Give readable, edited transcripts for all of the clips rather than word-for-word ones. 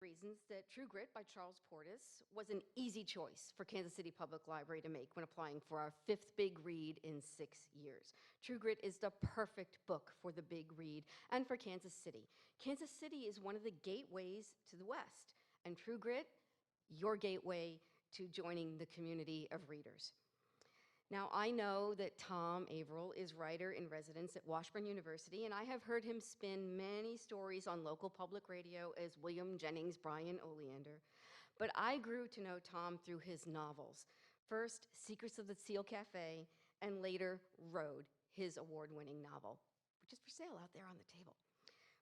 reasons that True Grit by Charles Portis was an easy choice for Kansas City Public Library to make when applying for our 5th big read in 6 years. True Grit is the perfect book for the big read and for Kansas City. Kansas City is one of the gateways to the West, and True Grit, your gateway to joining the community of readers. Now, I know that Tom Averill is writer-in-residence at Washburn University, and I have heard him spin many stories on local public radio as William Jennings Bryan Oleander. But I grew to know Tom through his novels. First, Secrets of the Seal Cafe, and later, Road, his award-winning novel, which is for sale out there on the table.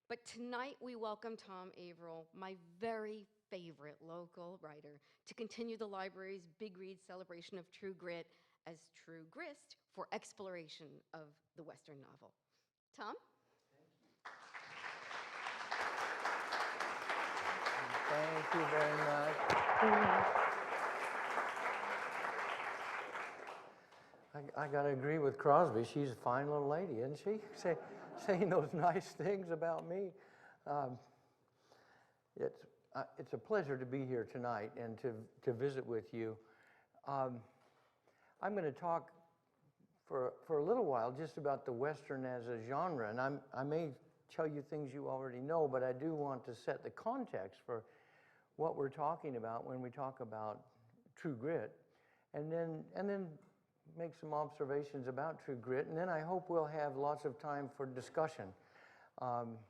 But tonight, we welcome Tom Averill, my very favorite local writer, to continue the library's Big Read celebration of True Grit as True Grist for exploration of the Western novel. Tom? Thank you very much. I got to agree with Crosby. She's a fine little lady, isn't she? Saying those nice things about me. It's a pleasure to be here tonight and to visit with you. I'm going to talk for a little while just about the Western as a genre, and I may tell you things you already know, but I do want to set the context for what we're talking about when we talk about True Grit, and then make some observations about True Grit, and then I hope we'll have lots of time for discussion.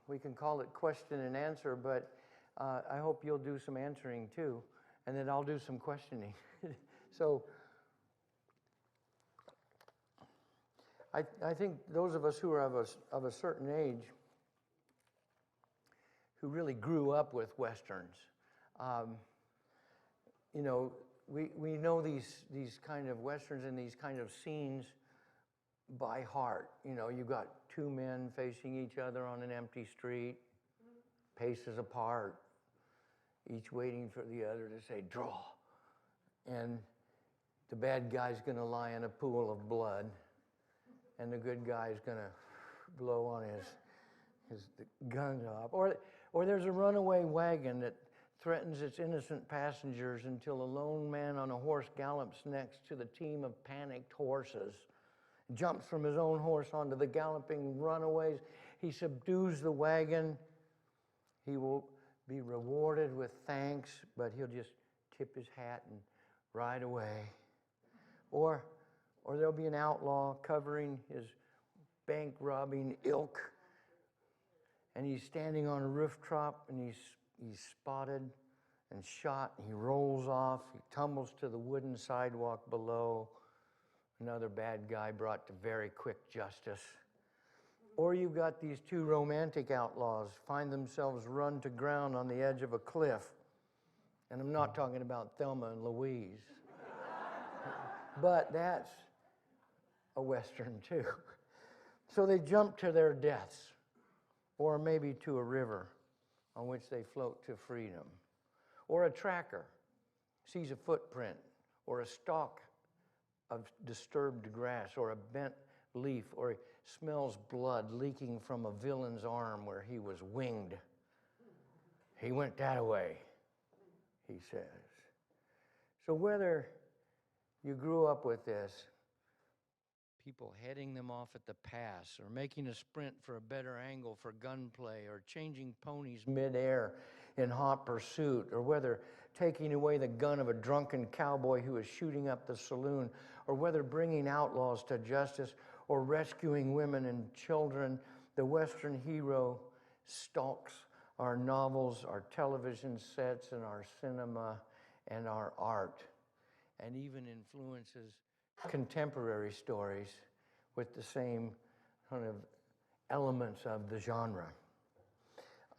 We can call it question and answer, but I hope you'll do some answering too, and then I'll do some questioning. So I think those of us who are of a certain age who really grew up with Westerns, you know, we know these kind of Westerns and these kind of scenes by heart. You know, you've got two men facing each other on an empty street, paces apart, each waiting for the other to say, draw. And the bad guy's going to lie in a pool of blood, and the good guy's going to blow on his gun up. Or there's a runaway wagon that threatens its innocent passengers until a lone man on a horse gallops next to the team of panicked horses, jumps from his own horse onto the galloping runaways. He subdues the wagon. He will be rewarded with thanks, but he'll just tip his hat and ride away. Or there'll be an outlaw covering his bank-robbing ilk, and he's standing on a rooftop, and he's spotted and shot, and he rolls off. He tumbles to the wooden sidewalk below. Another bad guy brought to very quick justice. Or you've got these two romantic outlaws find themselves run to ground on the edge of a cliff. And I'm not talking about Thelma and Louise. But that's a Western too. So they jump to their deaths, or maybe to a river on which they float to freedom. Or a tracker sees a footprint, or a stalk of disturbed grass, or a bent leaf, or he smells blood leaking from a villain's arm where he was winged. He went that way, he says. So whether you grew up with this, people heading them off at the pass, or making a sprint for a better angle for gunplay, or changing ponies midair in hot pursuit, or whether taking away the gun of a drunken cowboy who is shooting up the saloon, or whether bringing outlaws to justice, or rescuing women and children, the Western hero stalks our novels, our television sets, and our cinema, and our art, and even influences contemporary stories with the same kind of elements of the genre.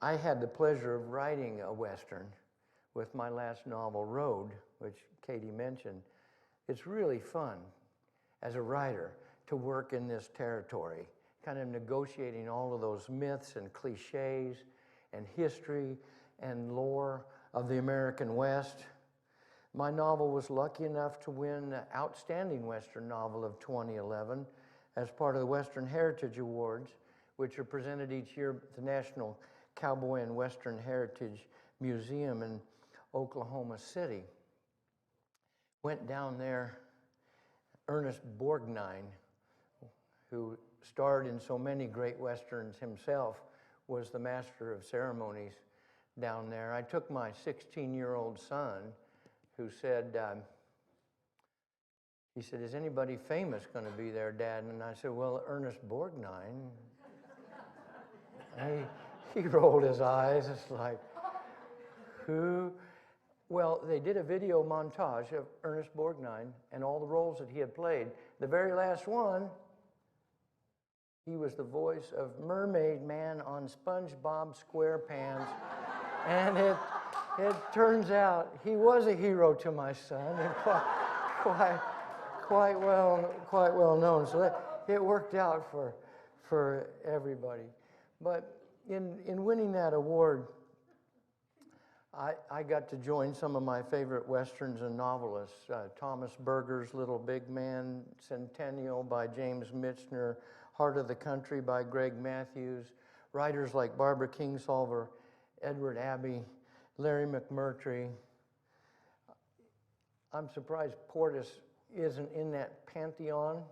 I had the pleasure of writing a Western with my last novel, Road, which Katie mentioned. It's really fun as a writer to work in this territory, kind of negotiating all of those myths and cliches and history and lore of the American West. My novel was lucky enough to win the Outstanding Western Novel of 2011 as part of the Western Heritage Awards, which are presented each year at the National Cowboy and Western Heritage Museum in Oklahoma City. Went down there, Ernest Borgnine, who starred in so many great Westerns himself, was the master of ceremonies down there. I took my 16-year-old son, who said, he said, "Is anybody famous going to be there, Dad?" And I said, "Well, Ernest Borgnine." He rolled his eyes. It's like, who? Well, they did a video montage of Ernest Borgnine and all the roles that he had played. The very last one, he was the voice of Mermaid Man on SpongeBob SquarePants. And it turns out he was a hero to my son, and quite well known. So it worked out for everybody. But in winning that award, I got to join some of my favorite Westerns and novelists. Thomas Berger's Little Big Man, Centennial by James Michener, Heart of the Country by Greg Matthews, writers like Barbara Kingsolver, Edward Abbey, Larry McMurtry. I'm surprised Portis isn't in that pantheon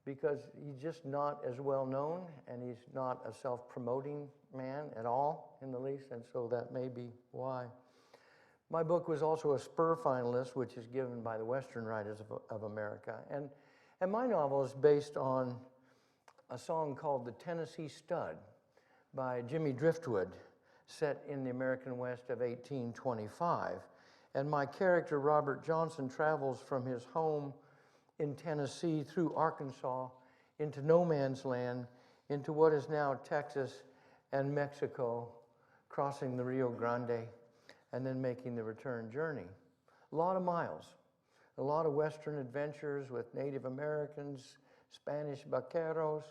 because he's just not as well known, and he's not a self-promoting man at all in the least, and so that may be why. My book was also a Spur finalist, which is given by the Western Writers of America. And my novel is based on a song called The Tennessee Stud by Jimmy Driftwood, set in the American West of 1825. And my character, Robert Johnson, travels from his home in Tennessee through Arkansas into no man's land, into what is now Texas and Mexico, crossing the Rio Grande, and then making the return journey. A lot of miles, a lot of Western adventures with Native Americans, Spanish vaqueros,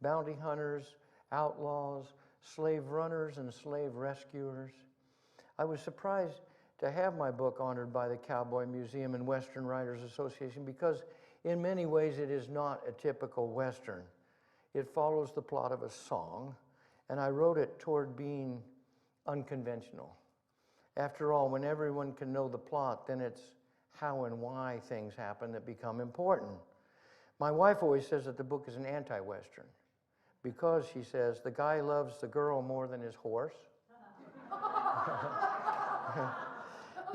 bounty hunters, outlaws, slave runners, and slave rescuers. I was surprised to have my book honored by the Cowboy Museum and Western Writers Association because in many ways it is not a typical Western. It follows the plot of a song, and I wrote it toward being unconventional. After all, when everyone can know the plot, then it's how and why things happen that become important. My wife always says that the book is an anti-Western because, she says, the guy loves the girl more than his horse.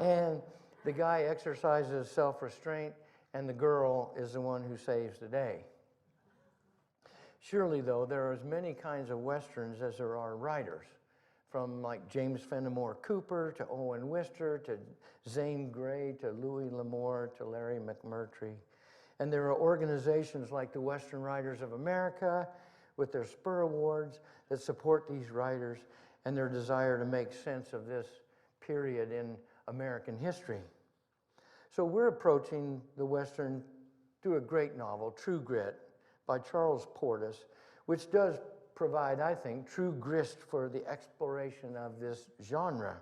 And the guy exercises self-restraint, and the girl is the one who saves the day. Surely, though, there are as many kinds of Westerns as there are writers, from like James Fenimore Cooper to Owen Wister to Zane Grey to Louis L'Amour to Larry McMurtry. And there are organizations like the Western Writers of America with their Spur Awards that support these writers and their desire to make sense of this period in American history. So we're approaching the Western through a great novel, True Grit, by Charles Portis, which does provide, I think, true grist for the exploration of this genre.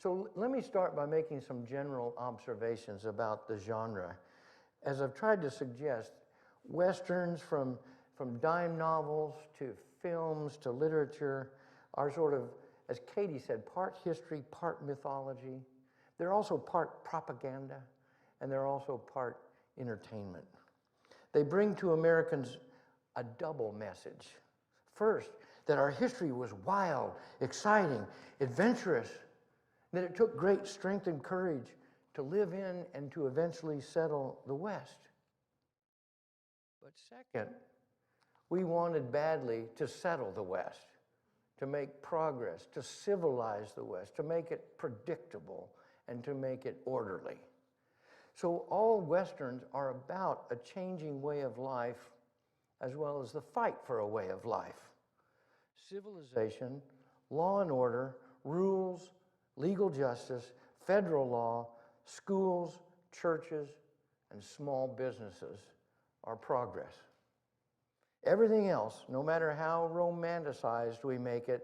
So let me start by making some general observations about the genre. As I've tried to suggest, Westerns from dime novels to films to literature are sort of, as Katie said, part history, part mythology. They're also part propaganda, and they're also part entertainment. They bring to Americans a double message. First, that our history was wild, exciting, adventurous, that it took great strength and courage to live in and to eventually settle the West. But second, we wanted badly to settle the West, to make progress, to civilize the West, to make it predictable, and to make it orderly. So all Westerns are about a changing way of life as well as the fight for a way of life. Civilization, law and order, rules, legal justice, federal law, schools, churches, and small businesses are progress. Everything else, no matter how romanticized we make it,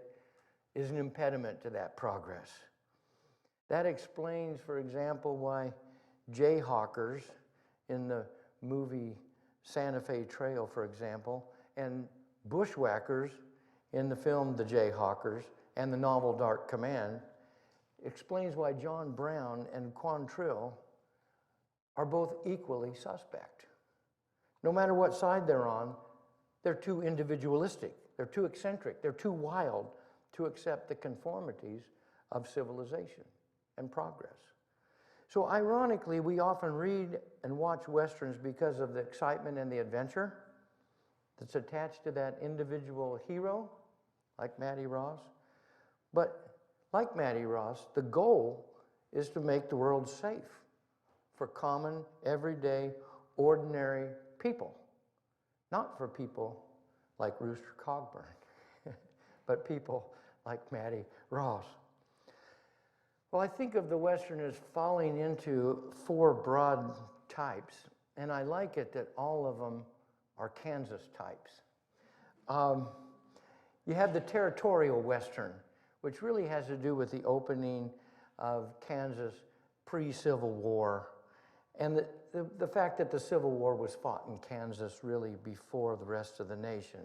is an impediment to that progress. That explains, for example, why jayhawkers in the movie Santa Fe Trail, for example, and bushwhackers in the film The Jayhawkers and the novel Dark Command explains why John Brown and Quantrill are both equally suspect. No matter what side they're on, they're too individualistic, they're too eccentric, they're too wild to accept the conformities of civilization and progress. So ironically, we often read and watch Westerns because of the excitement and the adventure that's attached to that individual hero, like Mattie Ross. But like Mattie Ross, the goal is to make the world safe for common, everyday, ordinary people. Not for people like Rooster Cogburn, but people like Mattie Ross. Well, I think of the Western as falling into 4 broad types, and I like it that all of them are Kansas types. You have the territorial Western, which really has to do with the opening of Kansas pre-Civil War, and the fact that the Civil War was fought in Kansas really before the rest of the nation.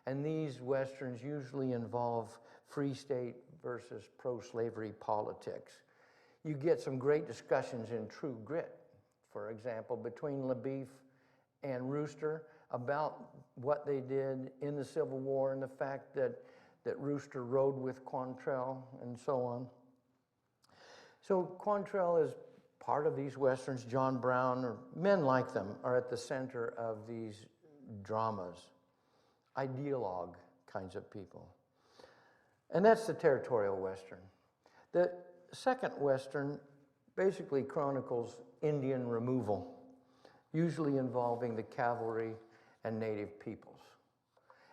And these Westerns usually involve free state versus pro-slavery politics. You get some great discussions in True Grit, for example, between LaBeef and Rooster about what they did in the Civil War and the fact that Rooster rode with Quantrill and so on. So Quantrill is part of these Westerns. John Brown, or men like them, are at the center of these dramas, ideologue kinds of people. And that's the territorial Western. The second Western basically chronicles Indian removal, usually involving the cavalry and native peoples.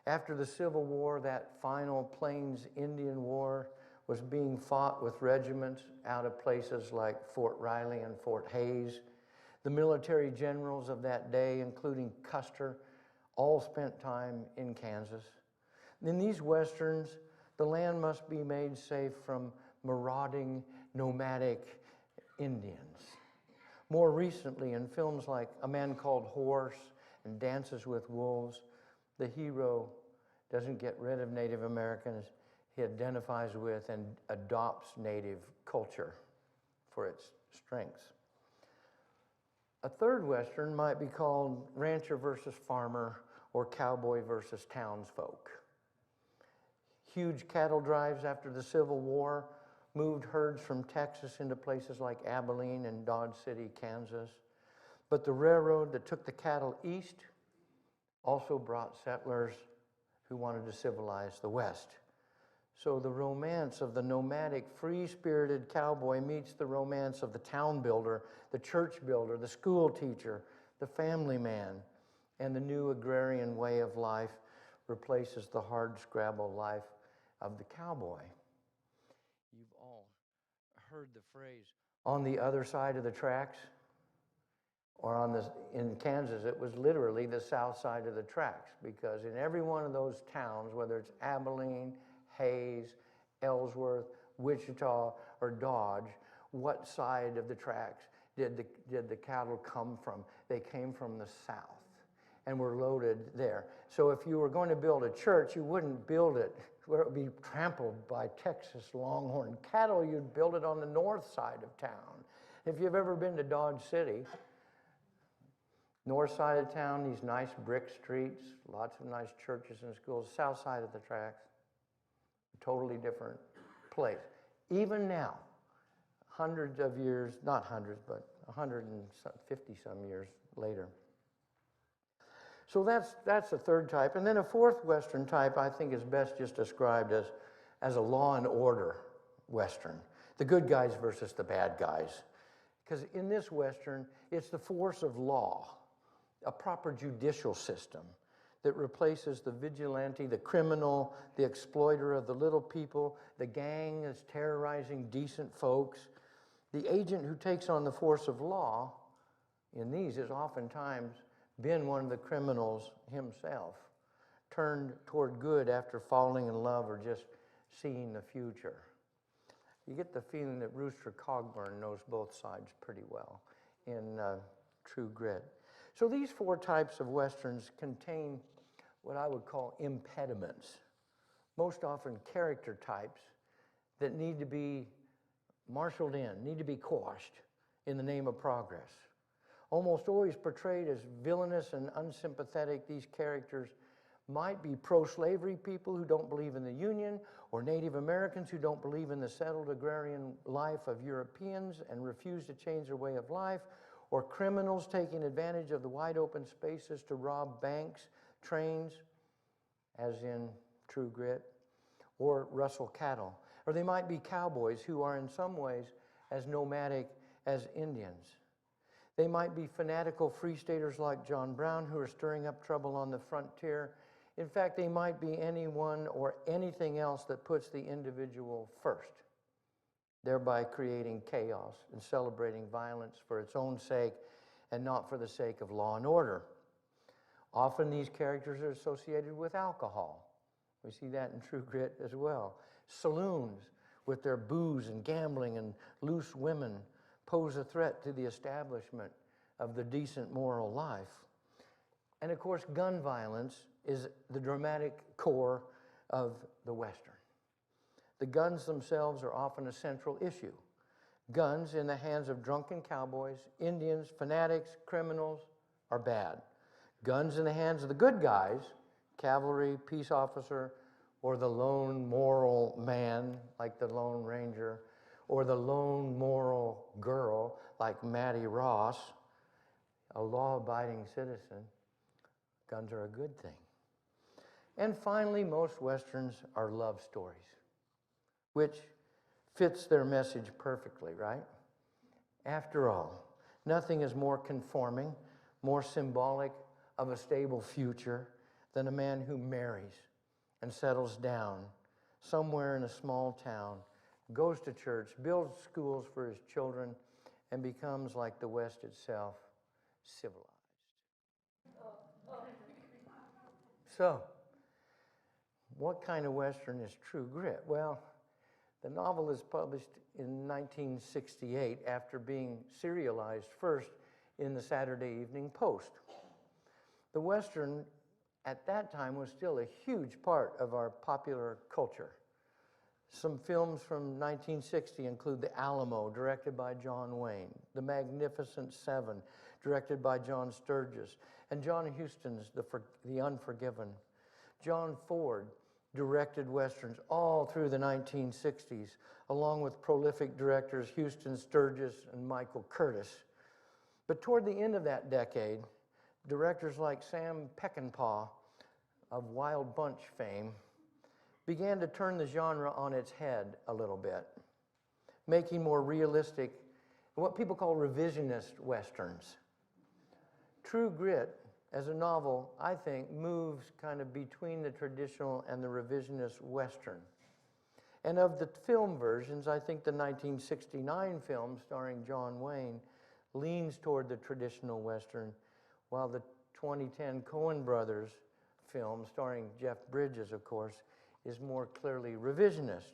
After the Civil War, that final Plains Indian War was being fought with regiments out of places like Fort Riley and Fort Hays. The military generals of that day, including Custer, all spent time in Kansas. In these Westerns, the land must be made safe from marauding, nomadic Indians. More recently, in films like A Man Called Horse and Dances with Wolves, the hero doesn't get rid of Native Americans. He identifies with and adopts Native culture for its strengths. A third Western might be called rancher versus farmer or cowboy versus townsfolk. Huge cattle drives after the Civil War moved herds from Texas into places like Abilene and Dodge City, Kansas. But the railroad that took the cattle east also brought settlers who wanted to civilize the West. So the romance of the nomadic, free-spirited cowboy meets the romance of the town builder, the church builder, the school teacher, the family man, and the new agrarian way of life replaces the hard-scrabble life of the cowboy. You've all heard the phrase, on the other side of the tracks, or in Kansas, it was literally the south side of the tracks, because in every one of those towns, whether it's Abilene, Hays, Ellsworth, Wichita, or Dodge, what side of the tracks did the cattle come from? They came from the south and were loaded there. So if you were going to build a church, you wouldn't build it where it would be trampled by Texas longhorn cattle. You'd build it on the north side of town. If you've ever been to Dodge City, north side of town, these nice brick streets, lots of nice churches and schools. South side of the tracks, a totally different place. Even now, hundreds of years, not hundreds, but 150 some years later. So that's a third type. And then a fourth Western type I think is best just described as a law and order Western. The good guys versus the bad guys. Because in this Western, it's the force of law, a proper judicial system that replaces the vigilante, the criminal, the exploiter of the little people, the gang that's terrorizing decent folks. The agent who takes on the force of law in these has oftentimes been one of the criminals himself, turned toward good after falling in love or just seeing the future. You get the feeling that Rooster Cogburn knows both sides pretty well in True Grit. So these four types of Westerns contain what I would call impediments, most often character types that need to be marshaled in, need to be quashed in the name of progress. Almost always portrayed as villainous and unsympathetic, these characters might be pro-slavery people who don't believe in the Union, or Native Americans who don't believe in the settled agrarian life of Europeans and refuse to change their way of life, or criminals taking advantage of the wide open spaces to rob banks, trains, as in True Grit, or rustle cattle. Or they might be cowboys who are in some ways as nomadic as Indians. They might be fanatical free staters like John Brown who are stirring up trouble on the frontier. In fact, they might be anyone or anything else that puts the individual first, thereby creating chaos and celebrating violence for its own sake and not for the sake of law and order. Often these characters are associated with alcohol. We see that in True Grit as well. Saloons with their booze and gambling and loose women pose a threat to the establishment of the decent moral life. And of course, gun violence is the dramatic core of the Western. The guns themselves are often a central issue. Guns in the hands of drunken cowboys, Indians, fanatics, criminals are bad. Guns in the hands of the good guys, cavalry, peace officer, or the lone moral man like the Lone Ranger, or the lone moral girl like Mattie Ross, a law-abiding citizen, guns are a good thing. And finally, most Westerns are love stories, which fits their message perfectly, right? After all, nothing is more conforming, more symbolic of a stable future than a man who marries and settles down somewhere in a small town, goes to church, builds schools for his children, and becomes, like the West itself, civilized. So, what kind of Western is True Grit? Well, the novel is published in 1968 after being serialized first in the Saturday Evening Post. The Western at that time was still a huge part of our popular culture. Some films from 1960 include The Alamo, directed by John Wayne, The Magnificent Seven, directed by John Sturges, and John Huston's The Unforgiven. John Ford directed Westerns all through the 1960s, along with prolific directors Huston, Sturges, and Michael Curtis. But toward the end of that decade, directors like Sam Peckinpah of Wild Bunch fame began to turn the genre on its head a little bit, making more realistic what people call revisionist Westerns. True Grit, as a novel, I think, moves kind of between the traditional and the revisionist Western. And of the film versions, I think the 1969 film starring John Wayne leans toward the traditional Western, while the 2010 Coen Brothers film starring Jeff Bridges, of course, is more clearly revisionist.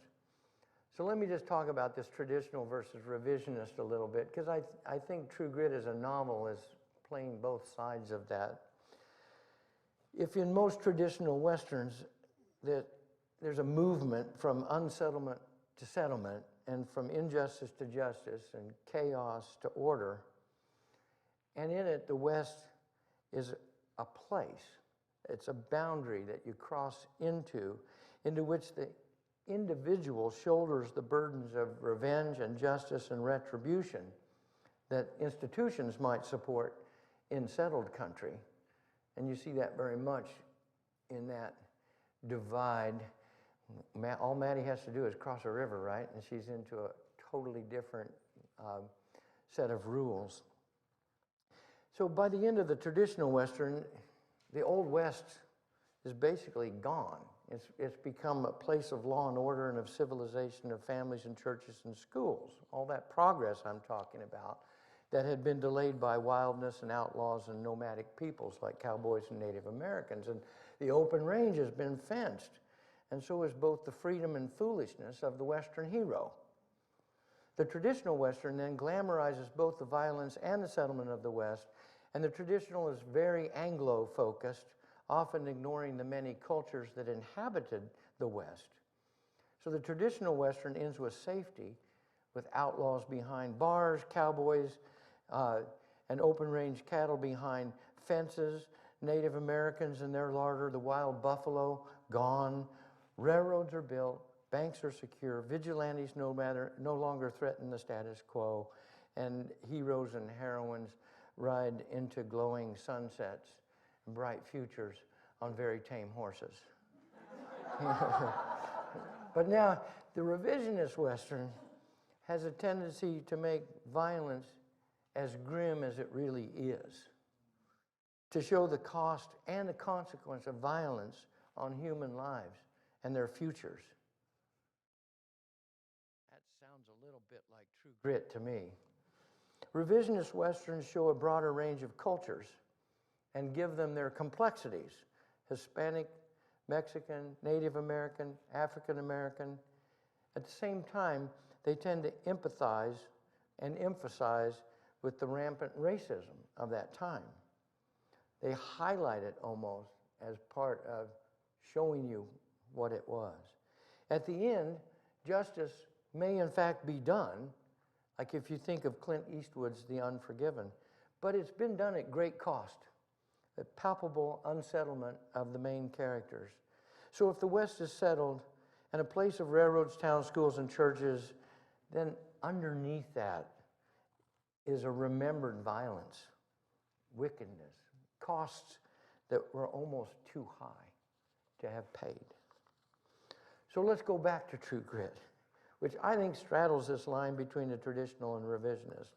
So let me just talk about this traditional versus revisionist a little bit, because I think True Grit as a novel is playing both sides of that. If in most traditional Westerns that there's a movement from unsettlement to settlement and from injustice to justice and chaos to order, and in it the West is a place. It's a boundary that you cross into which the individual shoulders the burdens of revenge and justice and retribution that institutions might support in settled country. And you see that very much in that divide. All Maddie has to do is cross a river, right? And she's into a totally different set of rules. So by the end of the traditional Western, the Old West is basically gone. It's become a place of law and order and of civilization, of families and churches and schools. All that progress I'm talking about that had been delayed by wildness and outlaws and nomadic peoples like cowboys and Native Americans. And the open range has been fenced. And so is both the freedom and foolishness of the Western hero. The traditional Western then glamorizes both the violence and the settlement of the West, and the traditional is very Anglo-focused, often ignoring the many cultures that inhabited the West. So the traditional Western ends with safety, with outlaws behind bars, cowboys and open-range cattle behind fences, Native Americans and their larder, the wild buffalo, gone. Railroads are built, banks are secure, vigilantes no longer threaten the status quo, and heroes and heroines ride into glowing sunsets and bright futures on very tame horses. But now, the revisionist Western has a tendency to make violence as grim as it really is, to show the cost and the consequence of violence on human lives and their futures. That sounds a little bit like True Grit to me. Revisionist Westerns show a broader range of cultures and give them their complexities: Hispanic, Mexican, Native American, African American. At the same time, they tend to empathize and emphasize with the rampant racism of that time. They highlight it almost as part of showing you what it was. At the end, justice may in fact be done, like if you think of Clint Eastwood's The Unforgiven, but it's been done at great cost, the palpable unsettlement of the main characters. So if the West is settled and a place of railroads, towns, schools, and churches, then underneath that is a remembered violence, wickedness, costs that were almost too high to have paid. So let's go back to True Grit, which I think straddles this line between the traditional and revisionist.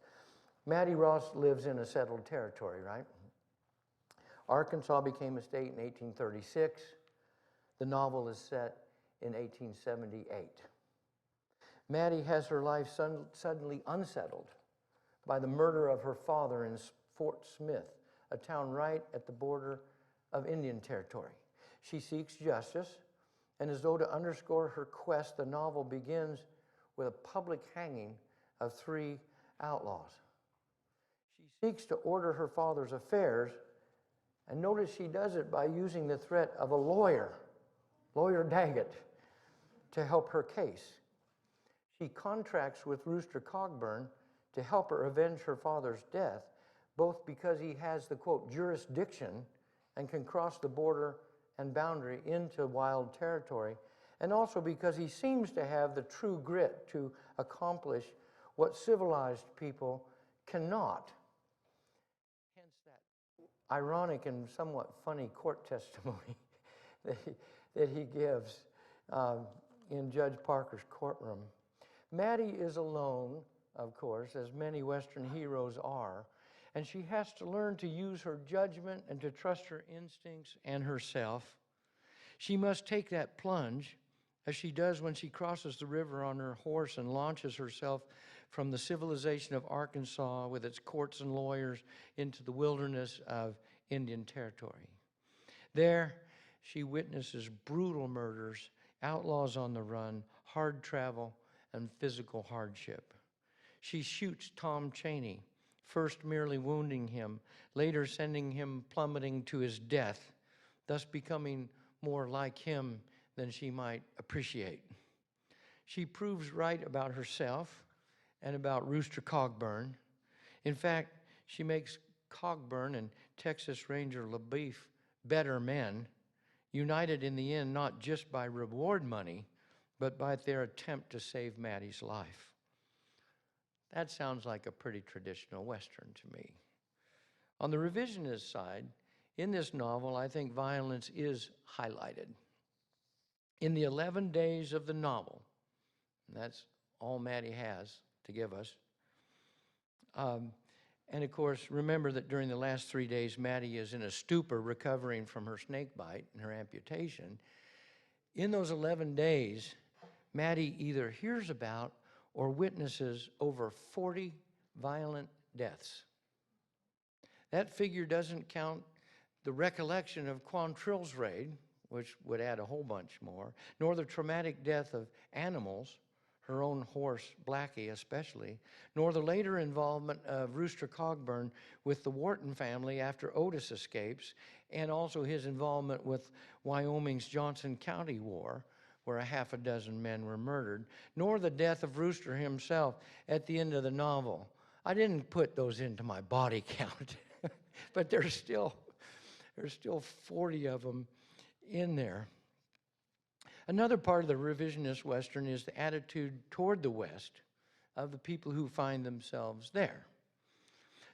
Mattie Ross lives in a settled territory, right? Arkansas became a state in 1836. The novel is set in 1878. Maddie has her life suddenly unsettled by the murder of her father in Fort Smith, a town right at the border of Indian Territory. She seeks justice, and as though to underscore her quest, the novel begins with a public hanging of 3 outlaws. She seeks to order her father's affairs, and notice she does it by using the threat of a lawyer, Lawyer Daggett, to help her case. She contracts with Rooster Cogburn to help her avenge her father's death, both because he has the, quote, jurisdiction and can cross the border and boundary into wild territory, and also because he seems to have the true grit to accomplish what civilized people cannot. Hence that ironic and somewhat funny court testimony that he gives in Judge Parker's courtroom. Maddie is alone, of course, as many Western heroes are, and she has to learn to use her judgment and to trust her instincts and herself. She must take that plunge, as she does when she crosses the river on her horse and launches herself from the civilization of Arkansas with its courts and lawyers into the wilderness of Indian Territory. There, she witnesses brutal murders, outlaws on the run, hard travel, and physical hardship. She shoots Tom Cheney, first merely wounding him, later sending him plummeting to his death, thus becoming more like him than she might appreciate. She proves right about herself and about Rooster Cogburn. In fact, she makes Cogburn and Texas Ranger LaBeef better men, united in the end not just by reward money, but by their attempt to save Maddie's life. That sounds like a pretty traditional Western to me. On the revisionist side, in this novel, I think violence is highlighted. In the 11 days of the novel, and that's all Maddie has to give us, and of course, remember that during the last 3 days, Maddie is in a stupor recovering from her snake bite and her amputation. In those 11 days, Maddie either hears about or witnesses over 40 violent deaths. That figure doesn't count the recollection of Quantrill's raid, which would add a whole bunch more, nor the traumatic death of animals, her own horse, Blackie especially, nor the later involvement of Rooster Cogburn with the Wharton family after Otis escapes, and also his involvement with Wyoming's Johnson County War, where a half a dozen men were murdered, nor the death of Rooster himself at the end of the novel. I didn't put those into my body count, but there's still 40 of them in there. Another part of the revisionist Western is the attitude toward the West of the people who find themselves there.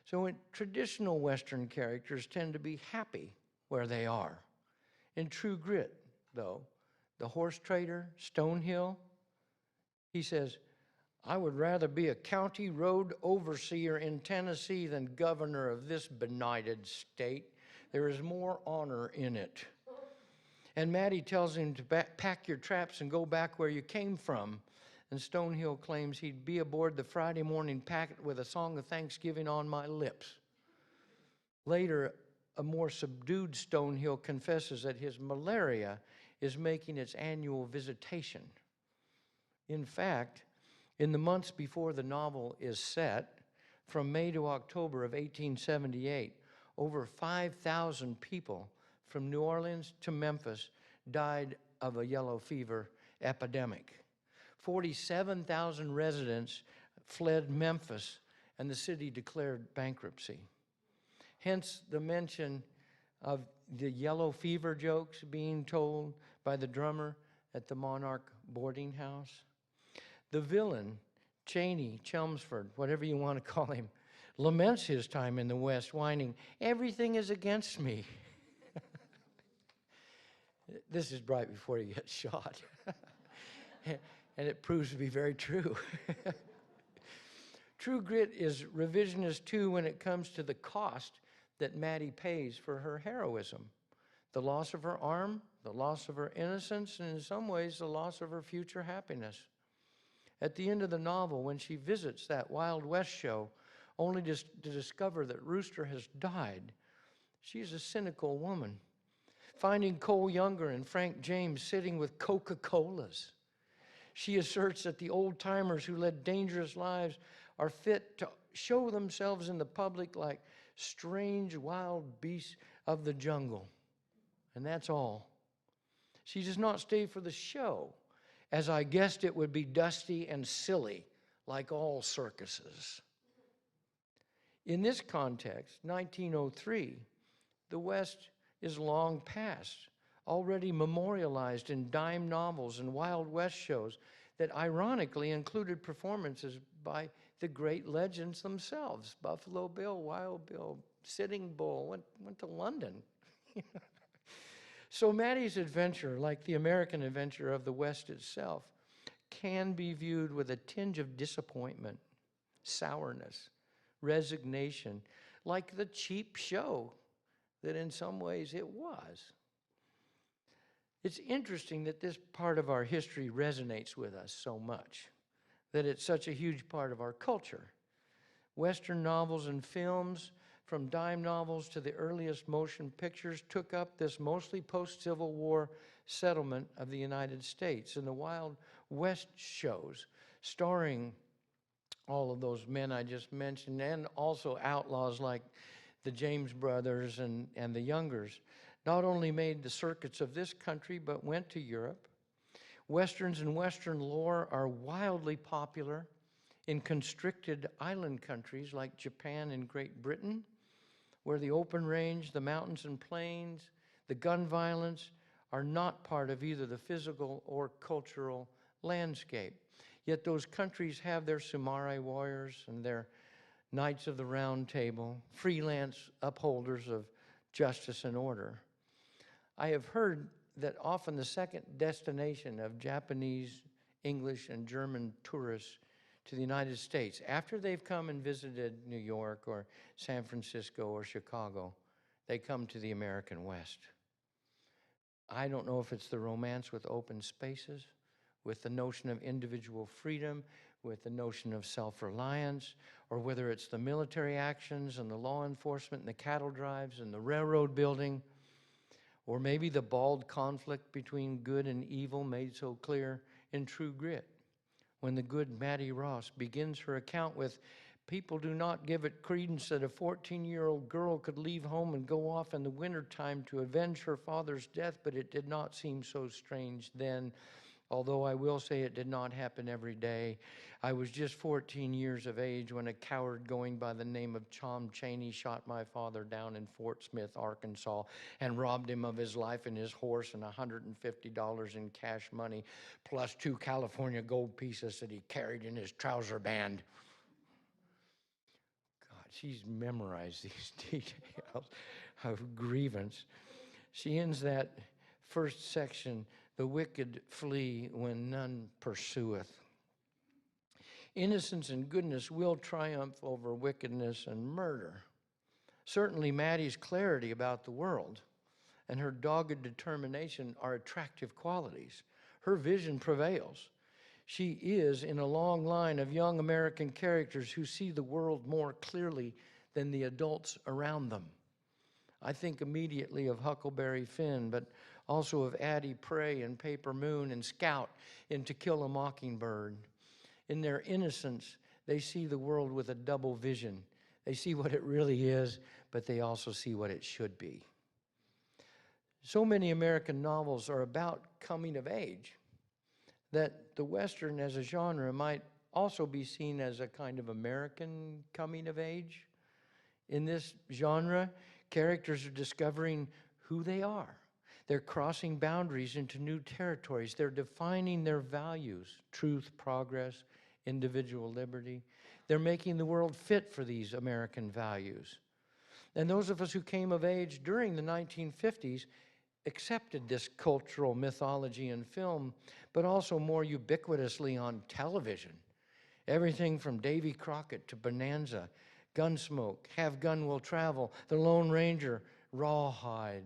So traditional Western characters tend to be happy where they are. In True Grit, though, the horse trader, Stonehill, he says, "I would rather be a county road overseer in Tennessee than governor of this benighted state. There is more honor in it." And Maddie tells him to pack your traps and go back where you came from. And Stonehill claims he'd be aboard the Friday morning packet with a song of thanksgiving on my lips. Later, a more subdued Stonehill confesses that his malaria is making its annual visitation. In fact, in the months before the novel is set, from May to October of 1878, over 5,000 people from New Orleans to Memphis died of a yellow fever epidemic. 47,000 residents fled Memphis, and the city declared bankruptcy. Hence the mention of the yellow fever jokes being told by the drummer at the Monarch boarding house. The villain, Cheney, Chelmsford, whatever you want to call him, laments his time in the West, whining, "Everything is against me." This is right before he gets shot. And it proves to be very true. True Grit is revisionist too when it comes to the cost that Maddie pays for her heroism. The loss of her arm, the loss of her innocence, and in some ways the loss of her future happiness. At the end of the novel, when she visits that Wild West show, only to discover that Rooster has died, she is a cynical woman. Finding Cole Younger and Frank James sitting with Coca-Colas, she asserts that the old-timers who led dangerous lives are fit to show themselves in the public like strange wild beasts of the jungle. And that's all. She does not stay for the show, as I guessed it would be dusty and silly, like all circuses. In this context, 1903, the West is long past, already memorialized in dime novels and Wild West shows that ironically included performances by the great legends themselves. Buffalo Bill, Wild Bill, Sitting Bull, went to London. So Maddie's adventure, like the American adventure of the West itself, can be viewed with a tinge of disappointment, sourness, resignation, like the cheap show that in some ways it was. It's interesting that this part of our history resonates with us so much, that it's such a huge part of our culture. Western novels and films, from dime novels to the earliest motion pictures, took up this mostly post-Civil War settlement of the United States. And the Wild West shows, starring all of those men I just mentioned, and also outlaws like the James brothers and the Youngers, not only made the circuits of this country, but went to Europe. Westerns and Western lore are wildly popular in constricted island countries like Japan and Great Britain, where the open range, the mountains and plains, the gun violence are not part of either the physical or cultural landscape. Yet those countries have their samurai warriors and their Knights of the Round Table, freelance upholders of justice and order. I have heard that often the second destination of Japanese, English, and German tourists to the United States, after they've come and visited New York or San Francisco or Chicago, they come to the American West. I don't know if it's the romance with open spaces, with the notion of individual freedom, with the notion of self-reliance, or whether it's the military actions and the law enforcement and the cattle drives and the railroad building, or maybe the bald conflict between good and evil made so clear in True Grit, when the good Mattie Ross begins her account with, "People do not give it credence that a 14-year-old girl could leave home and go off in the wintertime to avenge her father's death, but it did not seem so strange then. although I will say it did not happen every day. I was just 14 years of age when a coward going by the name of Tom Cheney shot my father down in Fort Smith, Arkansas, and robbed him of his life and his horse and $150 in cash money, plus 2 California gold pieces that he carried in his trouser band. God, she's memorized these details of grievance. She ends that first section, "The wicked flee when none pursueth." Innocence and goodness will triumph over wickedness and murder. Certainly, Maddie's clarity about the world and her dogged determination are attractive qualities. Her vision prevails. She is in a long line of young American characters who see the world more clearly than the adults around them. I think immediately of Huckleberry Finn, but also of Addie Prey in Paper Moon and Scout in To Kill a Mockingbird. In their innocence, they see the world with a double vision. They see what it really is, but they also see what it should be. So many American novels are about coming of age that the Western as a genre might also be seen as a kind of American coming of age. In this genre, characters are discovering who they are. They're crossing boundaries into new territories. They're defining their values, truth, progress, individual liberty. They're making the world fit for these American values. And those of us who came of age during the 1950s accepted this cultural mythology in film, but also more ubiquitously on television. Everything from Davy Crockett to Bonanza, Gunsmoke, Have Gun Will Travel, The Lone Ranger, Rawhide,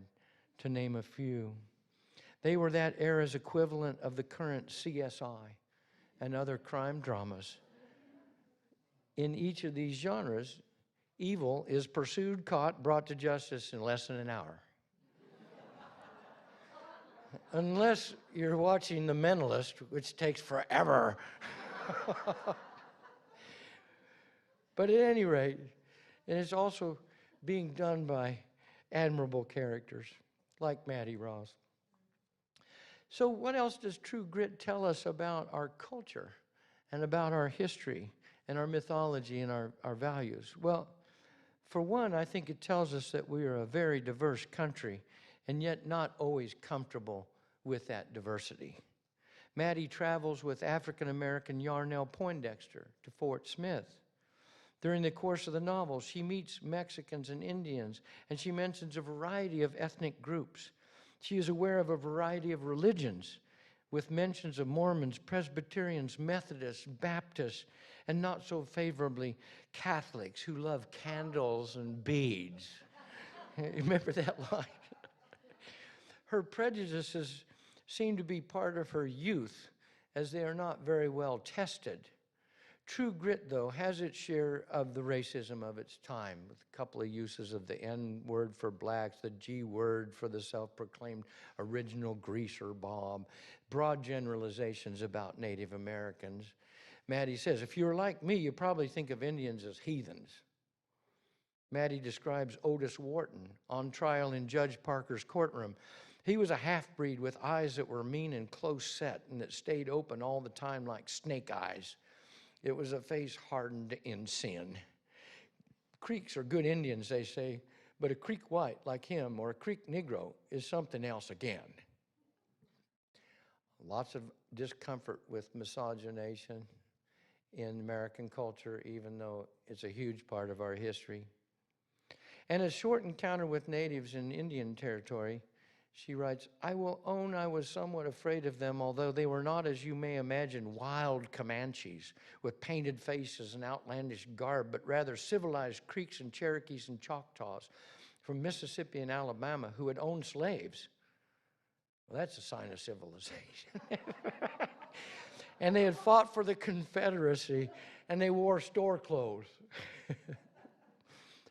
to name a few. They were that era's equivalent of the current CSI and other crime dramas. In each of these genres, evil is pursued, caught, brought to justice in less than an hour. Unless you're watching The Mentalist, which takes forever. But at any rate, and it's also being done by admirable characters like Mattie Ross. So what else does True Grit tell us about our culture and about our history and our mythology and our values? Well, for one, I think it tells us that we are a very diverse country and yet not always comfortable with that diversity. Maddie travels with African-American Yarnell Poindexter to Fort Smith. During the course of the novel, she meets Mexicans and Indians, and she mentions a variety of ethnic groups. She is aware of a variety of religions, with mentions of Mormons, Presbyterians, Methodists, Baptists, and not so favorably, Catholics who love candles and beads. Remember that line? Her prejudices seem to be part of her youth, as they are not very well tested. True Grit, though, has its share of the racism of its time, with a couple of uses of the N word for blacks, the G word for the self-proclaimed original greaser Bob, broad generalizations about Native Americans. Maddie says, if you're like me, you probably think of Indians as heathens. Maddie describes Otis Wharton on trial in Judge Parker's courtroom. He was a half-breed with eyes that were mean and close set and that stayed open all the time like snake eyes. It was a face hardened in sin. Creeks are good Indians, they say, but a Creek white like him or a Creek Negro is something else again. Lots of discomfort with miscegenation in American culture, even though it's a huge part of our history. And a short encounter with natives in Indian territory, she writes, I will own I was somewhat afraid of them, although they were not, as you may imagine, wild Comanches with painted faces and outlandish garb, but rather civilized Creeks and Cherokees and Choctaws from Mississippi and Alabama who had owned slaves. Well, that's a sign of civilization. And they had fought for the Confederacy, and they wore store clothes.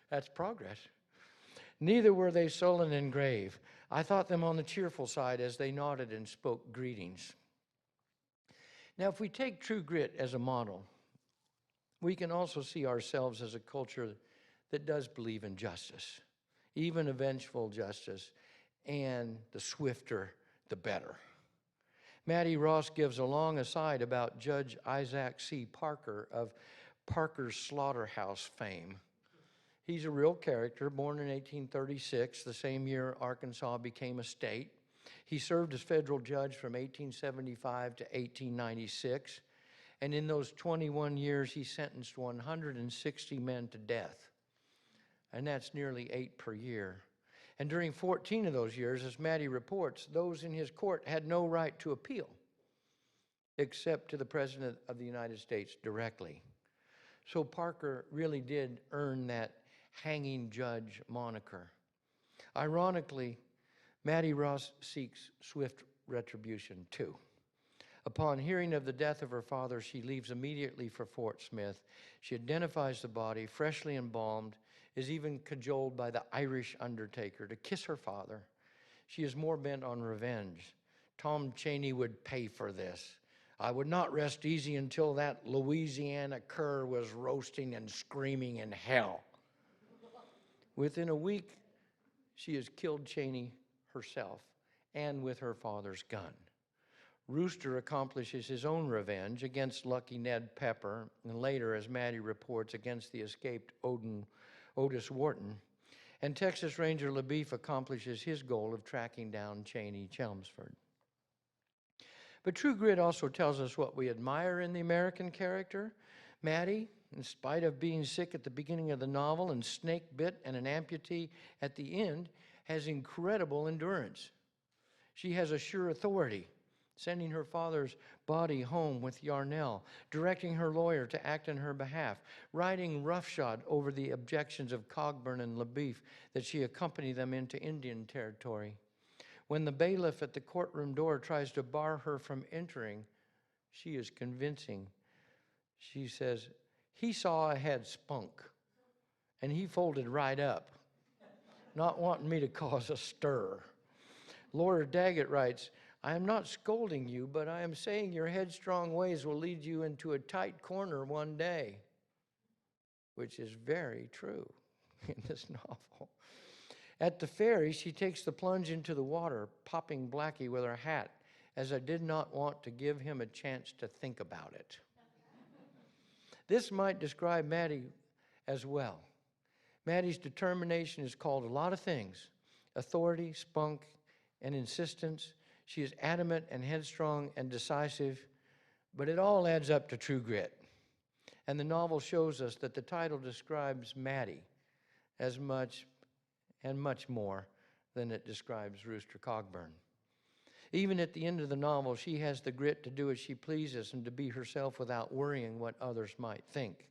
That's progress. Neither were they sullen and grave. I thought them on the cheerful side as they nodded and spoke greetings. Now, if we take True Grit as a model, we can also see ourselves as a culture that does believe in justice, even a vengeful justice, and the swifter, the better. Mattie Ross gives a long aside about Judge Isaac C. Parker of Parker's Slaughterhouse fame. He's a real character, born in 1836, the same year Arkansas became a state. He served as federal judge from 1875 to 1896, and in those 21 years, he sentenced 160 men to death, and that's nearly 8 per year. And during 14 of those years, as Maddie reports, those in his court had no right to appeal, except to the President of the United States directly. So Parker really did earn that hanging judge moniker. Ironically, Mattie Ross seeks swift retribution too. Upon hearing of the death of her father, she leaves immediately for Fort Smith. She identifies the body, freshly embalmed, is even cajoled by the Irish undertaker to kiss her father. She is more bent on revenge. Tom Cheney would pay for this. I would not rest easy until that Louisiana cur was roasting and screaming in hell. Within a week, she has killed Cheney herself and with her father's gun. Rooster accomplishes his own revenge against Lucky Ned Pepper, and later, as Maddie reports, against the escaped Otis Wharton. And Texas Ranger LaBeef accomplishes his goal of tracking down Cheney Chelmsford. But True Grit also tells us what we admire in the American character. Maddie, in spite of being sick at the beginning of the novel and snake bit and an amputee at the end, has incredible endurance. She has a sure authority, sending her father's body home with Yarnell, directing her lawyer to act on her behalf, riding roughshod over the objections of Cogburn and LaBeef that she accompany them into Indian territory. When the bailiff at the courtroom door tries to bar her from entering, she is convincing. She says, he saw I had spunk, and he folded right up, not wanting me to cause a stir. Lawyer Daggett writes, I am not scolding you, but I am saying your headstrong ways will lead you into a tight corner one day, which is very true in this novel. At the ferry, she takes the plunge into the water, popping Blackie with her hat, as I did not want to give him a chance to think about it. This might describe Maddie as well. Maddie's determination is called a lot of things: authority, spunk, and insistence. She is adamant and headstrong and decisive, but it all adds up to true grit. And the novel shows us that the title describes Maddie as much and much more than it describes Rooster Cogburn. Even at the end of the novel, she has the grit to do as she pleases and to be herself without worrying what others might think.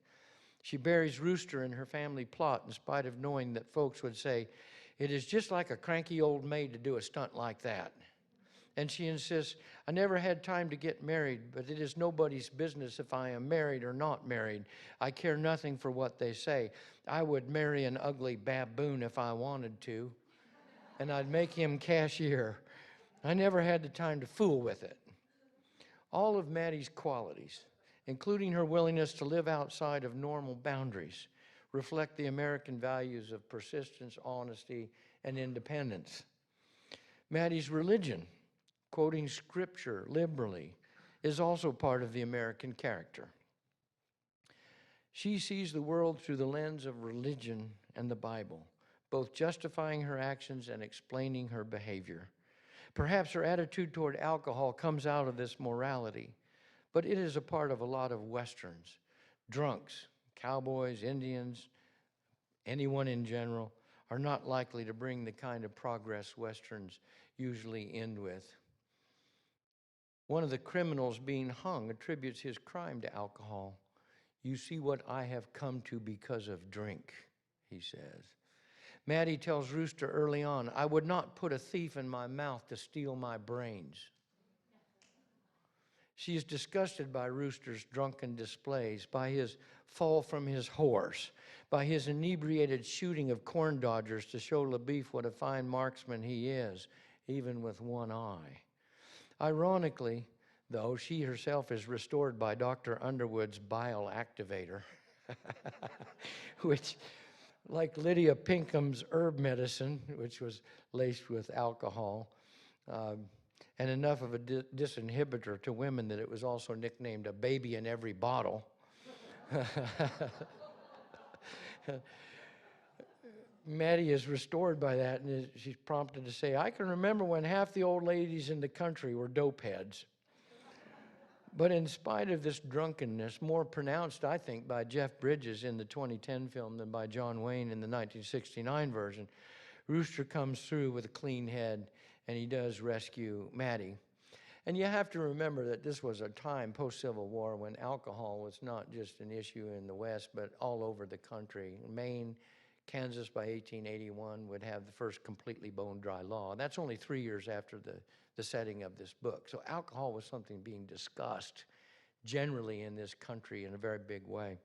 She buries Rooster in her family plot in spite of knowing that folks would say, it is just like a cranky old maid to do a stunt like that. And she insists, I never had time to get married, but it is nobody's business if I am married or not married. I care nothing for what they say. I would marry an ugly baboon if I wanted to, and I'd make him cashier. I never had the time to fool with it. All of Maddie's qualities, including her willingness to live outside of normal boundaries, reflect the American values of persistence, honesty, and independence. Maddie's religion, quoting scripture liberally, is also part of the American character. She sees the world through the lens of religion and the Bible, both justifying her actions and explaining her behavior. Perhaps her attitude toward alcohol comes out of this morality, but it is a part of a lot of Westerns. Drunks, cowboys, Indians, anyone in general, are not likely to bring the kind of progress Westerns usually end with. One of the criminals being hung attributes his crime to alcohol. You see what I have come to because of drink, he says. Maddie tells Rooster early on, I would not put a thief in my mouth to steal my brains. She is disgusted by Rooster's drunken displays, by his fall from his horse, by his inebriated shooting of corn dodgers to show LaBeef what a fine marksman he is, even with one eye. Ironically, though, she herself is restored by Dr. Underwood's bile activator, which, like Lydia Pinkham's herb medicine, which was laced with alcohol, and enough of a disinhibitor to women that it was also nicknamed a baby in every bottle. Maddie is restored by that, and she's prompted to say, I can remember when half the old ladies in the country were dope heads. But in spite of this drunkenness, more pronounced, I think, by Jeff Bridges in the 2010 film than by John Wayne in the 1969 version, Rooster comes through with a clean head, and he does rescue Maddie. And you have to remember that this was a time post-Civil War when alcohol was not just an issue in the West, but all over the country. Maine, Kansas by 1881 would have the first completely bone-dry law. That's only 3 years after the setting of this book. So alcohol was something being discussed generally in this country in a very big way.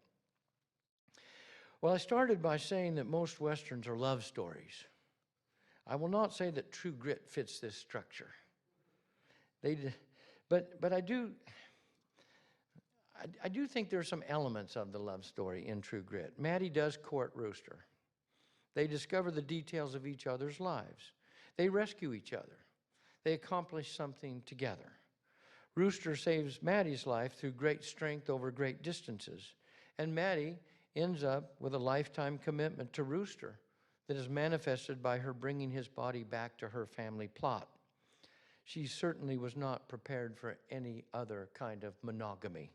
Well, I started by saying that most Westerns are love stories. I will not say that True Grit fits this structure. But I do think there are some elements of the love story in True Grit. Maddie does court Rooster. They discover the details of each other's lives. They rescue each other. They accomplish something together. Rooster saves Maddie's life through great strength over great distances. And Maddie ends up with a lifetime commitment to Rooster that is manifested by her bringing his body back to her family plot. She certainly was not prepared for any other kind of monogamy.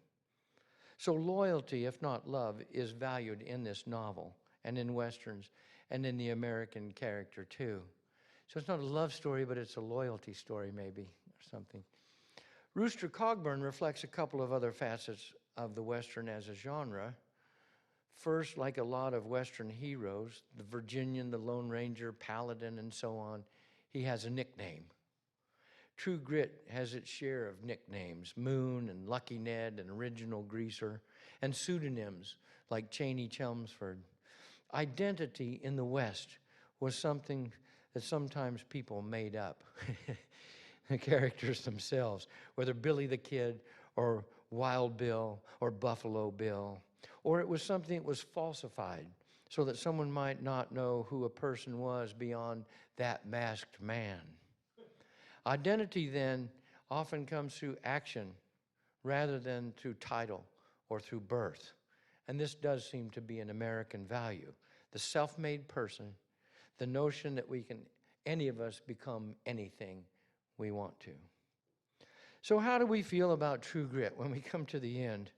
So loyalty, if not love, is valued in this novel and in Westerns and in the American character too. So it's not a love story, but it's a loyalty story maybe, or something. Rooster Cogburn reflects a couple of other facets of the Western as a genre. First, like a lot of Western heroes, the Virginian, the Lone Ranger, Paladin, and so on, he has a nickname. True Grit has its share of nicknames, Moon and Lucky Ned and Original Greaser, and pseudonyms like Cheney Chelmsford. Identity in the West was something that sometimes people made up, the characters themselves, whether Billy the Kid or Wild Bill or Buffalo Bill, or it was something that was falsified so that someone might not know who a person was beyond that masked man. Identity then often comes through action rather than through title or through birth. And this does seem to be an American value. The self-made person, the notion that we can, any of us, become anything we want to. So how do we feel about True Grit when we come to the end?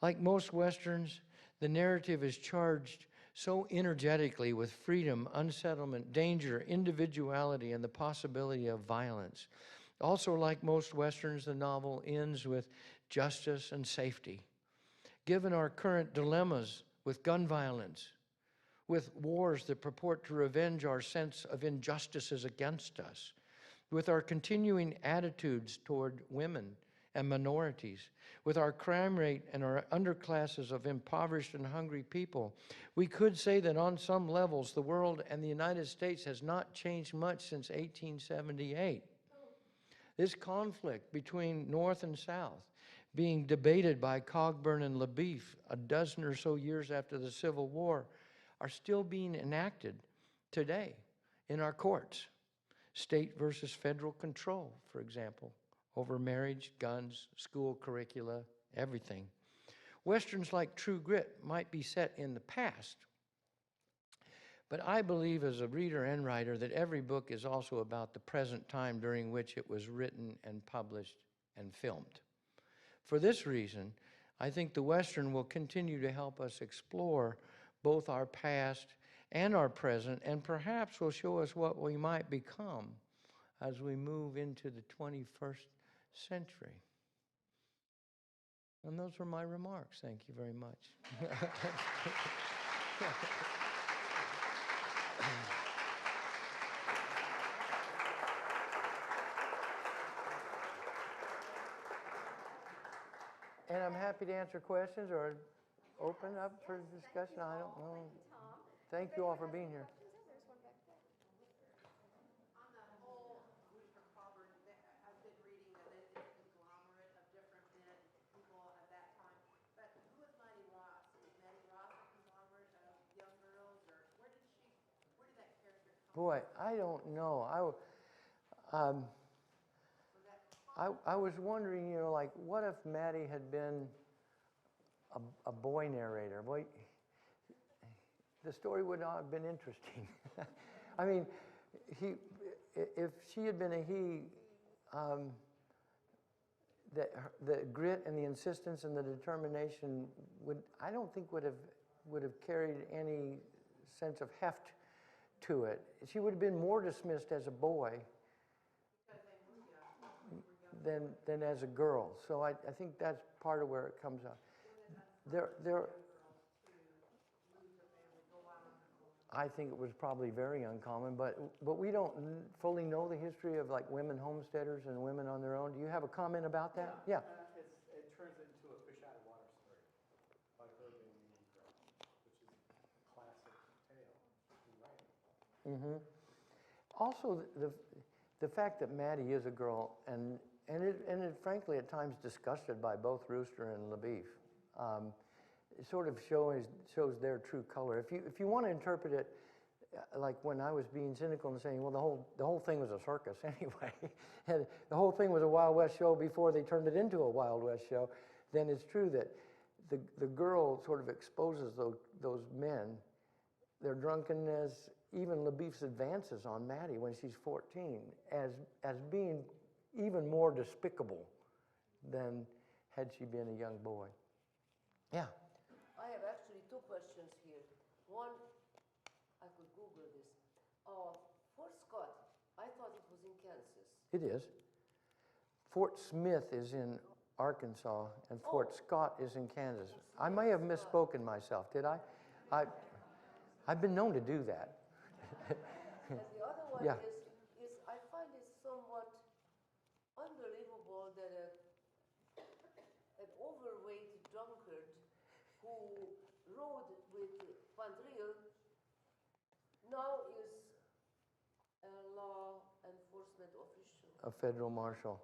Like most Westerns, the narrative is charged so energetically with freedom, unsettlement, danger, individuality, and the possibility of violence. Also, like most Westerns, the novel ends with justice and safety. Given our current dilemmas with gun violence, with wars that purport to revenge our sense of injustices against us, with our continuing attitudes toward women and minorities, with our crime rate and our underclasses of impoverished and hungry people, we could say that on some levels the world and the United States has not changed much since 1878. This conflict between North and South, being debated by Cogburn and LaBeef a dozen or so years after the Civil War, are still being enacted today in our courts. State versus federal control, for example, over marriage, guns, school curricula, everything. Westerns like True Grit might be set in the past, but I believe as a reader and writer that every book is also about the present time during which it was written and published and filmed. For this reason, I think the Western will continue to help us explore both our past and our present, and perhaps will show us what we might become as we move into the 21st century. And those were my remarks. Thank you very much. And I'm happy to answer questions or open up for discussion. I don't know. Thank you all for being here. On the whole Rooster Cogburn, I've been reading that it's a conglomerate of different men, people at that time. But who is Mattie Ross? Is Mattie Ross a conglomerate of young girls, or where did that character come Boy, I don't know. from? I was wondering, you know, like, what if Maddie had been a boy narrator? Boy, the story would not have been interesting. I mean, if she had been a he, the grit and the insistence and the determination I don't think would have carried any sense of heft to it. She would have been more dismissed as a boy than as a girl. So I think that's part of where it comes out. I think it was probably very uncommon, but we don't fully know the history of like women homesteaders and women on their own. Do you have a comment about that? Yeah. It turns into a fish out of water story by her being a young girl, which is a classic tale in writing. Mm-hmm. Also, the fact that Maddie is a girl and it frankly at times disgusted by both Rooster and LaBeef. It sort of shows their true color. If you want to interpret it like when I was being cynical and saying, well, the whole thing was a circus anyway, and the whole thing was a Wild West show before they turned it into a Wild West show, then it's true that the girl sort of exposes those men, their drunkenness, even LaBeef's advances on Maddie when she's 14, as being even more despicable than had she been a young boy. Yeah. I have actually two questions here. One, I could Google this. Fort Scott, I thought it was in Kansas. It is. Fort Smith is in Arkansas, and Fort Scott is in Kansas. I may have misspoken myself, did I? I've been known to do that. And the other one Yeah. is I find it somewhat unbelievable that an overweight drunkard who rode with Vandril now is a law enforcement official. A federal marshal.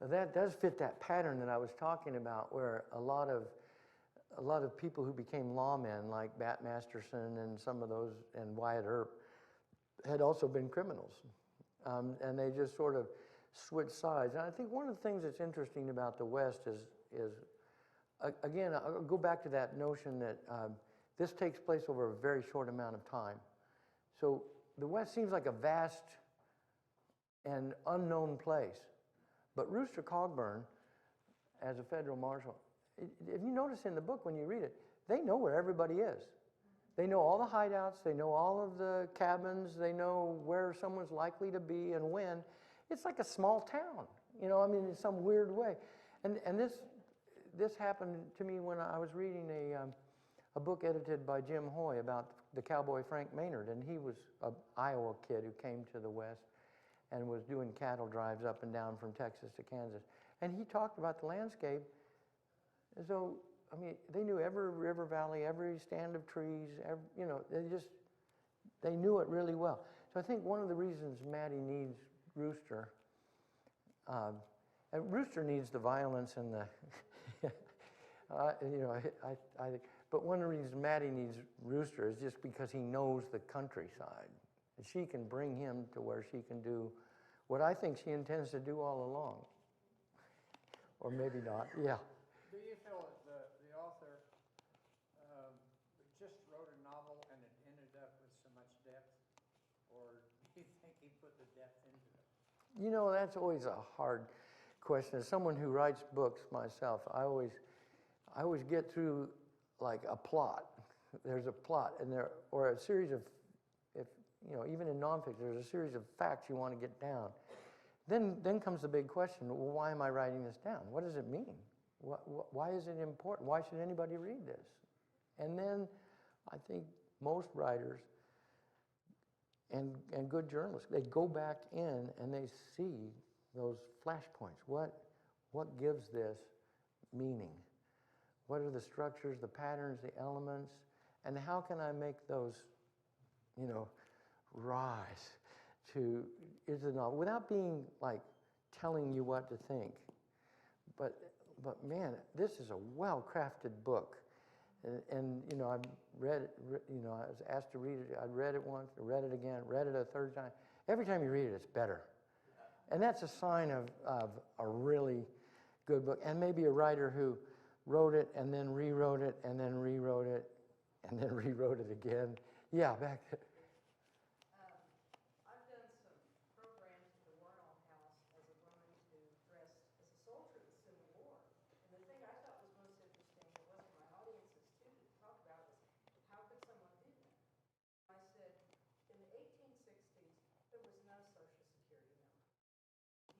Now that does fit that pattern that I was talking about, where a lot of people who became lawmen, like Bat Masterson and some of those, and Wyatt Earp, had also been criminals, and they just sort of switched sides. And I think one of the things that's interesting about the West is again, I'll go back to that notion that this takes place over a very short amount of time. So the West seems like a vast and unknown place. But Rooster Cogburn, as a federal marshal, if you notice in the book when you read it, they know where everybody is. They know all the hideouts, they know all of the cabins, they know where someone's likely to be and when. It's like a small town, you know, I mean, in some weird way. And this happened to me when I was reading a book edited by Jim Hoy about the cowboy Frank Maynard, and he was an Iowa kid who came to the West and was doing cattle drives up and down from Texas to Kansas. And he talked about the landscape as though, I mean, they knew every river valley, every stand of trees, you know, they knew it really well. So I think one of the reasons Maddie needs Rooster, and Rooster needs the violence and the, you know, but one of the reasons Maddie needs Rooster is just because he knows the countryside. And she can bring him to where she can do what I think she intends to do all along. Or maybe not, yeah. Do you feel that the author just wrote a novel and it ended up with so much depth? Or do you think he put the depth into it? You know, that's always a hard question. As someone who writes books myself, I always get through like a plot. There's a plot, and or a series of, if you know, even in nonfiction, there's a series of facts you want to get down. Then comes the big question: well, why am I writing this down? What does it mean? Why is it important? Why should anybody read this? And then I think most writers and good journalists, they go back in and they see those flashpoints. What gives this meaning? What are the structures, the patterns, the elements, and how can I make those, you know, rise to into the novel without being like telling you what to think? But man, this is a well-crafted book, and you know, I've read it. You know, I was asked to read it. I read it once, read it again, read it a third time. Every time you read it, it's better. And that's a sign of a really good book. And maybe a writer who wrote it and then rewrote it and then rewrote it and then rewrote it again. Yeah, back there. I've done some programs at the Warnall House as a woman who dressed as a soldier in the Civil War. And the thing I thought was most interesting, it was for my audiences too, to talk about was how could someone do that? I said, in the 1860s, there was no Social Security number.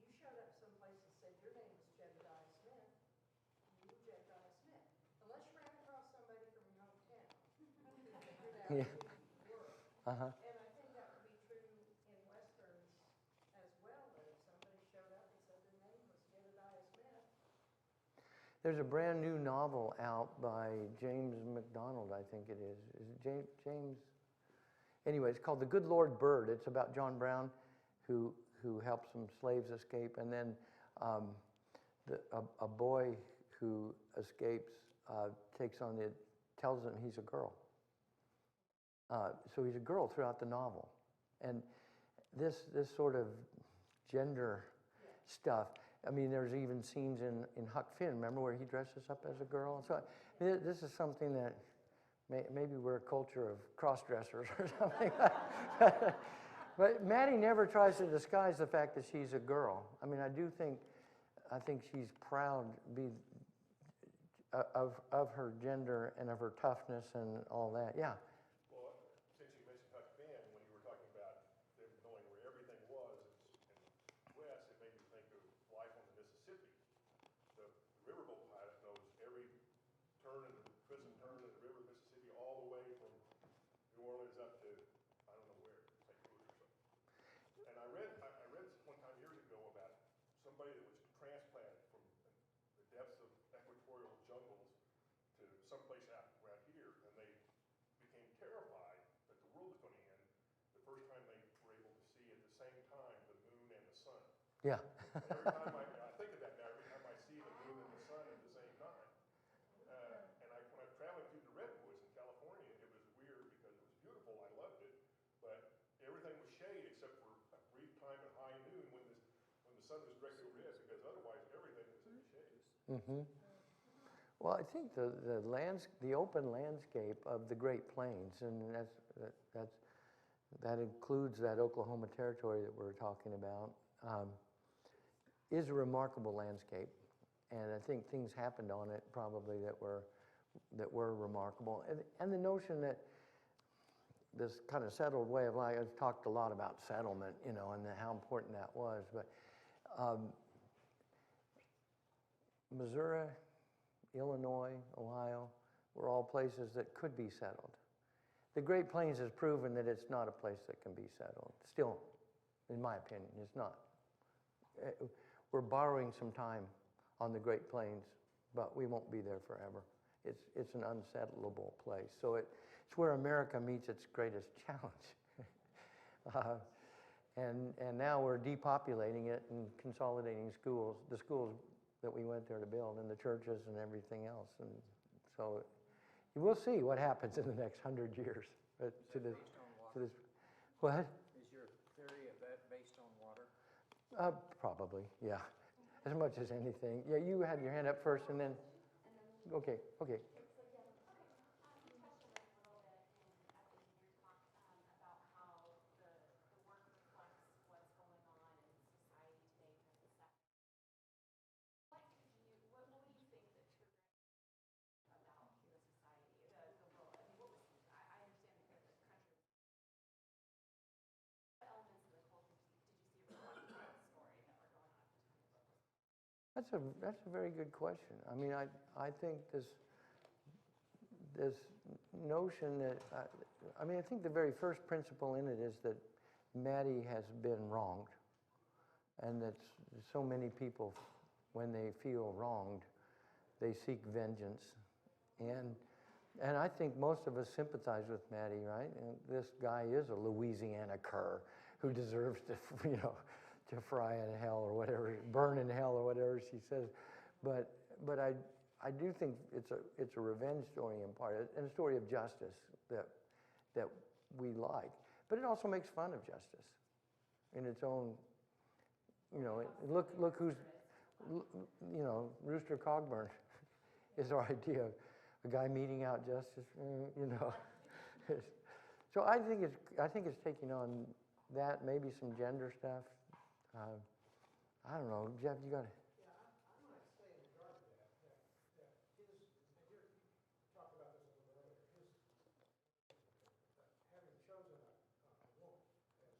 You showed up someplace and said your name was Jedediah Smith, you were Jedediah Smith. Unless you ran across somebody from your hometown who figured out Yeah. who you were. Uh-huh. And I think that would be true in Westerns as well, that if somebody showed up and said their name was Jedediah Smith. There's a brand new novel out by James MacDonald, I think it is. Is it James? Anyway, it's called The Good Lord Bird. It's about John Brown, who helps some slaves escape, and then a boy who escapes tells him he's a girl. So he's a girl throughout the novel, and this sort of gender stuff. I mean, there's even scenes in Huck Finn. Remember where he dresses up as a girl? So this is something that maybe we're a culture of cross-dressers or something. But Maddie never tries to disguise the fact that she's a girl. I mean, I think she's proud of her gender and of her toughness and all that. Yeah. Well, since you mentioned Huck Finn, when you were talking about them knowing where everything was in the West, it made me think of life on the Mississippi. The riverboat pilot knows every turn in the prison turn in the river Mississippi, all the way from New Orleans up to I don't know where, St. Louis or something. And I read one time years ago about somebody that was transplanted from the depths of equatorial jungles to someplace out around here, and they became terrified that the world was going to end the first time they were able to see at the same time the moon and the sun. Yeah. Every time I think of that now, every time I see the moon and the sun at the same time. And when I traveled through the redwoods in California, it was weird because it was beautiful. I loved it, but everything was shade except for a brief time at high noon when the sun was directly overhead, because otherwise everything was in the shade. Mm-hmm. Well, I think the open landscape of the Great Plains, and that includes that Oklahoma territory that we're talking about, is a remarkable landscape, and I think things happened on it probably that were remarkable, and the notion that this kind of settled way of life. I've talked a lot about settlement, and how important that was, but Missouri, Illinois, Ohio were all places that could be settled. The Great Plains has proven that it's not a place that can be settled. Still, in my opinion, it's not. We're borrowing some time on the Great Plains, but we won't be there forever. It's an unsettleable place. So it's where America meets its greatest challenge. And now we're depopulating it and consolidating schools, the schools that we went there to build, and the churches and everything else. And so we'll see what happens in the next 100 years. But to this, what? Is your theory of that based on water? Probably, yeah. As much as anything. Yeah, you had your hand up first, and then. Okay. That's a very good question. I mean, I think this notion that I think the very first principle in it is that Maddie has been wronged, and that so many people, when they feel wronged, they seek vengeance, and I think most of us sympathize with Maddie, right? And this guy is a Louisiana cur who deserves to, to fry in hell or whatever, burn in hell or whatever she says. But I do think it's a revenge story in part, and a story of justice that we like. But it also makes fun of justice in its own look who's, Rooster Cogburn is our idea of a guy meting out justice, So I think it's taking on that, maybe some gender stuff. I don't know, Jeff, you got to. Yeah, I might say in regard to that his, and you talked about this a little bit earlier, having chosen a woman as his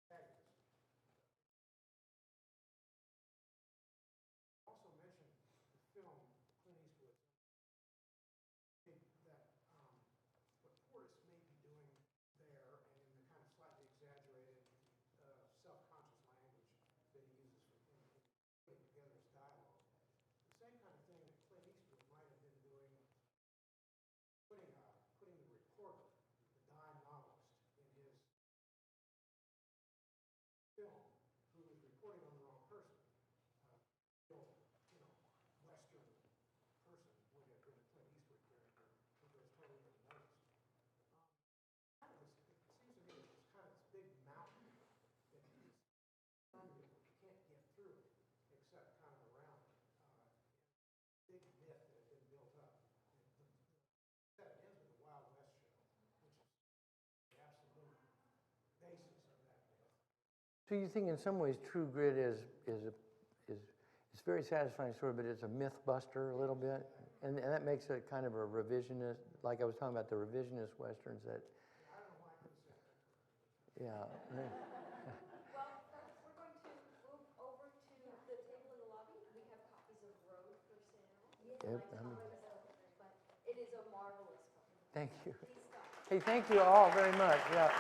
protagonist. Also mentioned the film Clint Eastwood, that what Portis may be doing there, and in the kind of slightly exaggerated, self-conscious language that he uses in putting together his dialogue. The same kind of thing that Clint Eastwood might have been doing, putting the reporter, the dime novelist, in his film, who was reporting on the wrong person. Real, Western person would have been a Clint Eastwood character, who goes totally unnoticed. It seems to me that it's kind of this big mountain that is permeable. You can't get through it except kind of around it. Big myth that had been built up. That ends with the Wild West show, which is the absolute basis of that myth. So you think in some ways True Grit is it's a very satisfying story, but it's a myth buster a little bit, and that makes it kind of a revisionist, like I was talking about the revisionist westerns that. I don't know why I couldn't say that. Yeah. Well, folks, we're going to move over to the table in the lobby. We have copies of Road for sale. Yep, But it is a marvelous book. Thank you. Please stop. Hey, thank you all very much. Yeah.